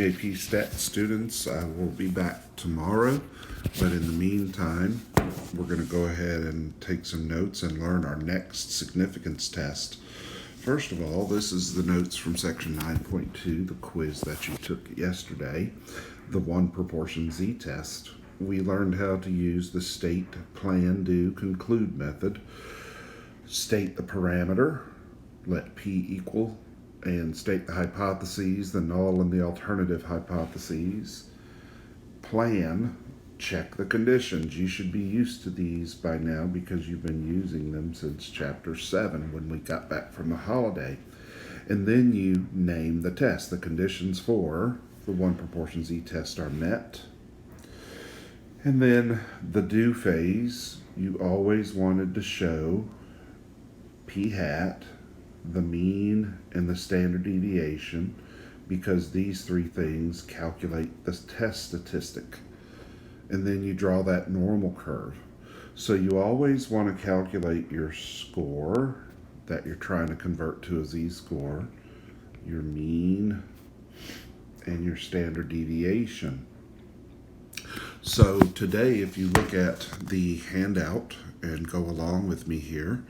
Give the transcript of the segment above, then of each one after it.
AP Stat students, I will be back tomorrow, but in the meantime, we're going to go ahead and take some notes and learn our next significance test. First of all, this is the notes from section 9.2, the quiz that you took yesterday, the 1 proportion z-test. We learned how to use the state, plan, do, conclude method. State the parameter, let P equal, and state the hypotheses, the null and the alternative hypotheses. Plan, check the conditions. You should be used to these by now because you've been using them since chapter 7 when we got back from the holiday. And then you name the test. The conditions for the 1 proportion z-test are met. And then the do phase, you always wanted to show P hat, the mean, and the standard deviation, because these 3 things calculate the test statistic. And then you draw that normal curve. So you always want to calculate your score that you're trying to convert to a z-score, your mean, and your standard deviation. So today, if you look at the handout and go along with me here,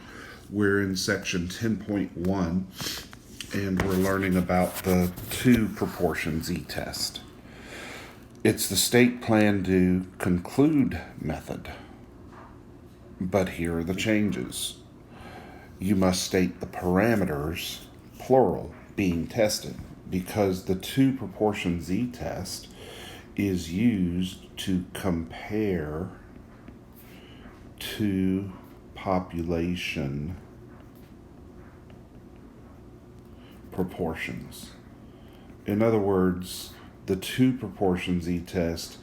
we're in section 10.1 and we're learning about the 2 proportion z-test. It's the state, plan, do, conclude method. But here are the changes. You must state the parameters, plural, being tested, because the 2 proportion z-test is used to compare 2 population proportions. In other words, the 2 proportion z-test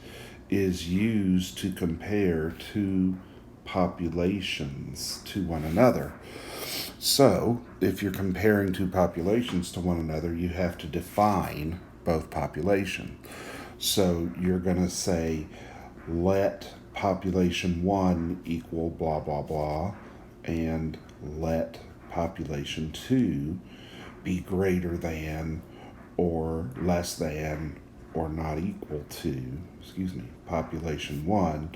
is used to compare 2 populations to one another. So, if you're comparing 2 populations to one another, you have to define both population. So, you're going to say, let population 1 equal blah, blah, blah, and let population 2 be greater than or less than or not equal to, population 1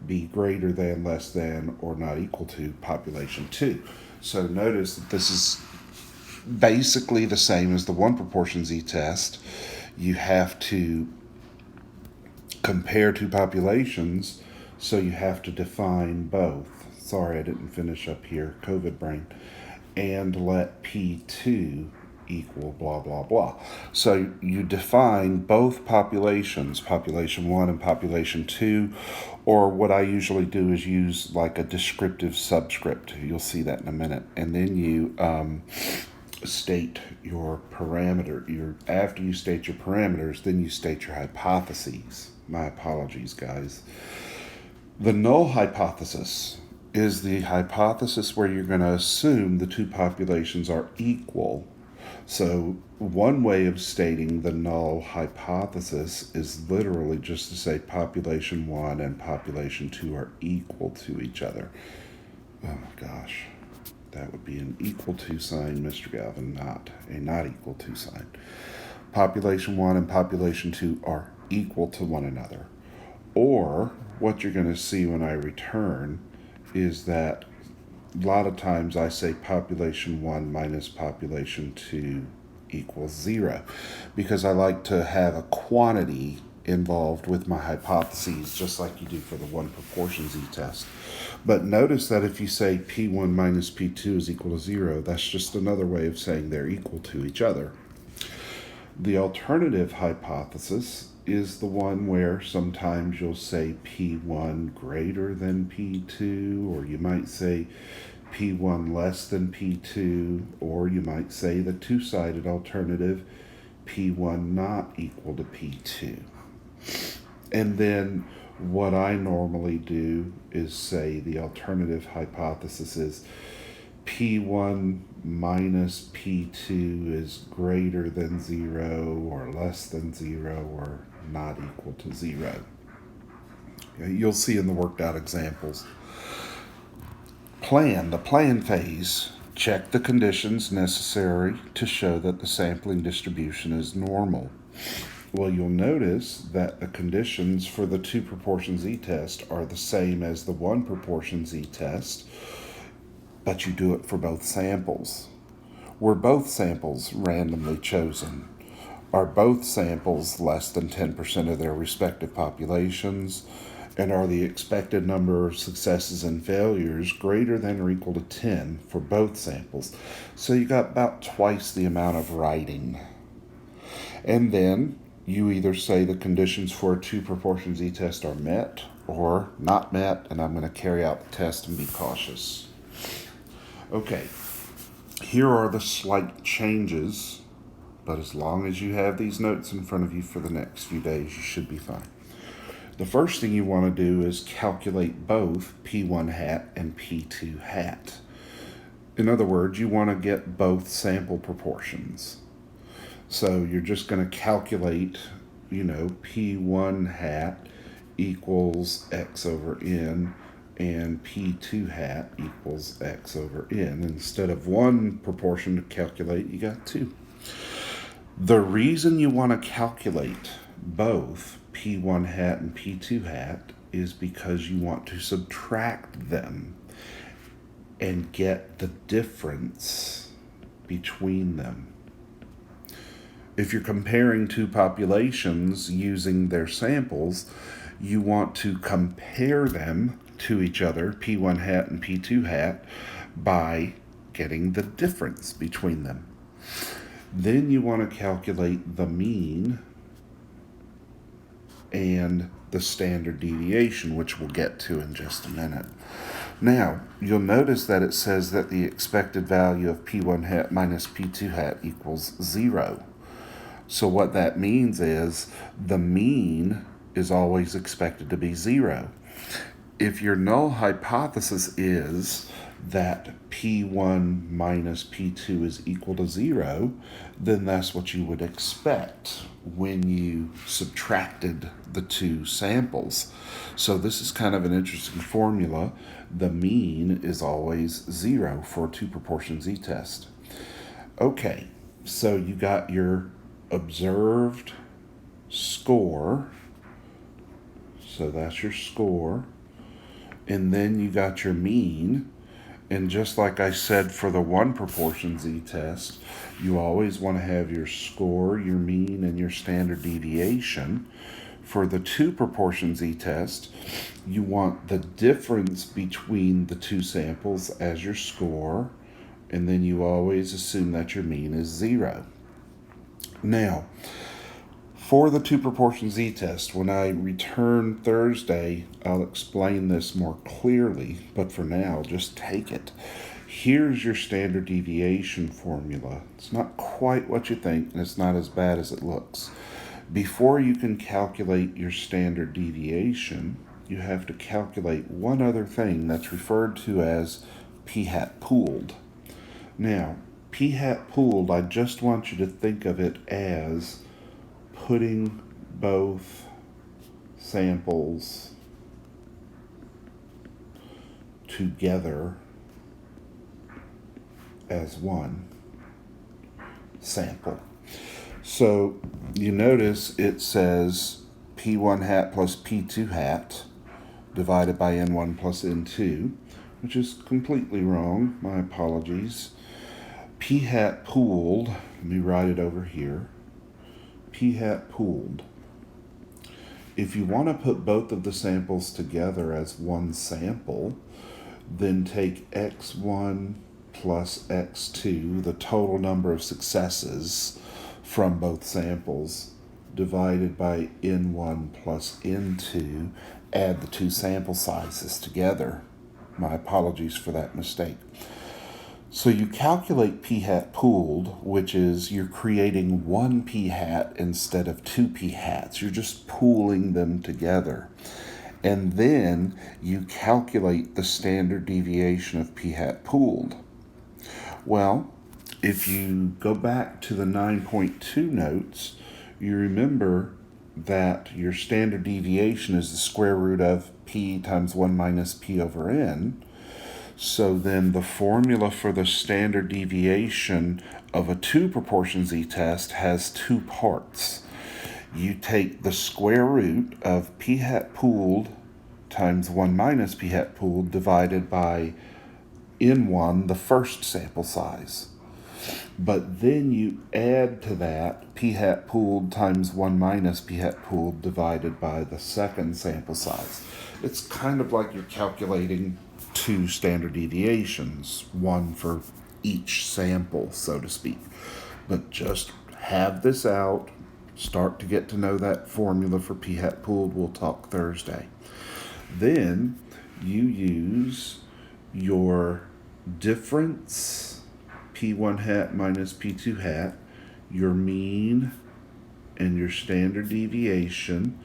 be greater than, less than, or not equal to population 2. So notice that this is basically the same as the 1 proportion z-test. You have to compare 2 populations, so you have to define both. Sorry, I didn't finish up here, COVID brain. And let P2 equal blah, blah, blah. So you define both populations, population 1 and population 2, or what I usually do is use like a descriptive subscript. You'll see that in a minute. And then you state your parameter. After you state your parameters, then you state your hypotheses. My apologies, guys. The null hypothesis is the hypothesis where you're going to assume the 2 populations are equal. So one way of stating the null hypothesis is literally just to say population 1 and population 2 are equal to each other. Oh my gosh, that would be an equal to sign, Mr. Galvin, not a not equal to sign. Population 1 and population 2 are equal to one another. Or what you're going to see when I return is that a lot of times I say population 1 minus population 2 equals 0, because I like to have a quantity involved with my hypotheses, just like you do for the 1 proportion z-test. But notice that if you say P1 minus P2 is equal to 0, that's just another way of saying they're equal to each other. The alternative hypothesis is the one where sometimes you'll say P1 greater than P2, or you might say P1 less than P2, or you might say the 2-sided alternative, P1 not equal to P2. And then what I normally do is say the alternative hypothesis is P1 minus P2 is greater than 0 or less than 0 or not equal to 0. Okay, you'll see in the worked out examples. The plan phase, check the conditions necessary to show that the sampling distribution is normal. Well, you'll notice that the conditions for the 2 proportion z-test are the same as the 1 proportion z-test, but you do it for both samples. Were both samples randomly chosen? Are both samples less than 10% of their respective populations? And are the expected number of successes and failures greater than or equal to 10 for both samples? So you got about twice the amount of writing. And then you either say the conditions for a 2 proportion z-test are met or not met, and I'm going to carry out the test and be cautious. Okay, here are the slight changes, but as long as you have these notes in front of you for the next few days, you should be fine. The first thing you want to do is calculate both P1 hat and P2 hat. In other words, you want to get both sample proportions. So you're just going to calculate, P1 hat equals X over N and P2 hat equals X over N. Instead of 1 proportion to calculate, you got 2. The reason you want to calculate both P1 hat and P2 hat is because you want to subtract them and get the difference between them. If you're comparing 2 populations using their samples, you want to compare them to each other, P1 hat and P2 hat, by getting the difference between them. Then you want to calculate the mean and the standard deviation, which we'll get to in just a minute. Now, you'll notice that it says that the expected value of P1 hat minus P2 hat equals 0. So what that means is the mean is always expected to be 0. If your null hypothesis is that P1 minus P2 is equal to 0, then that's what you would expect when you subtracted the 2 samples. So this is kind of an interesting formula. The mean is always 0 for a 2 proportion z-test. Okay, so you got your observed score. So that's your score. And then you got your mean. And just like I said for the 1 proportion z-test, you always want to have your score, your mean, and your standard deviation. For the 2 proportion z-test, you want the difference between the 2 samples as your score, and then you always assume that your mean is 0. Now, for the 2 proportion z-test, when I return Thursday, I'll explain this more clearly, but for now, just take it. Here's your standard deviation formula. It's not quite what you think, and it's not as bad as it looks. Before you can calculate your standard deviation, you have to calculate one other thing that's referred to as p-hat pooled. Now, p-hat pooled, I just want you to think of it as putting both samples together as one sample. So you notice it says P1 hat plus P2 hat divided by N1 plus N2, which is completely wrong. My apologies. P hat pooled, let me write it over here. P hat pooled. If you want to put both of the samples together as one sample, then take X1 plus X2, the total number of successes from both samples, divided by N1 plus N2, add the 2 sample sizes together. My apologies for that mistake. So you calculate p-hat pooled, which is you're creating 1 p-hat instead of 2 p-hats. You're just pooling them together. And then you calculate the standard deviation of p-hat pooled. Well, if you go back to the 9.2 notes, you remember that your standard deviation is the square root of p times 1 minus p over n. So then the formula for the standard deviation of a 2 proportion z-test has 2 parts. You take the square root of p hat pooled times 1 minus p hat pooled divided by n1, the first sample size. But then you add to that p hat pooled times 1 minus p hat pooled divided by the second sample size. It's kind of like you're calculating two standard deviations, one for each sample, so to speak. But just have this out, start to get to know that formula for p hat pooled. We'll talk Thursday. Then you use your difference, p1 hat minus p2 hat, your mean, and your standard deviation.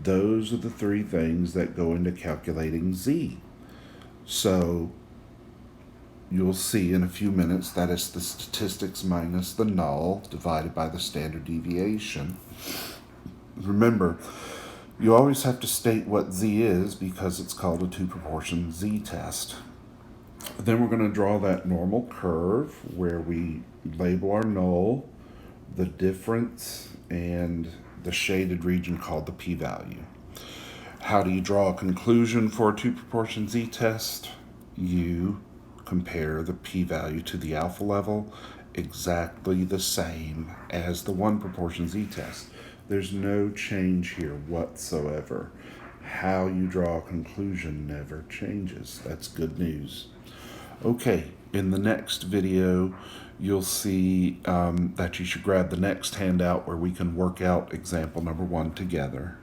Those are the three things that go into calculating z. So you'll see in a few minutes that it's the statistics minus the null divided by the standard deviation. Remember, you always have to state what z is because it's called a two-proportion z-test. Then we're going to draw that normal curve where we label our null, the difference, and the shaded region called the p-value. How do you draw a conclusion for a two-proportion z-test? You compare the p-value to the alpha level exactly the same as the one-proportion z-test. There's no change here whatsoever. How you draw a conclusion never changes. That's good news. Okay, in the next video, you'll see that you should grab the next handout where we can work out example number 1 together.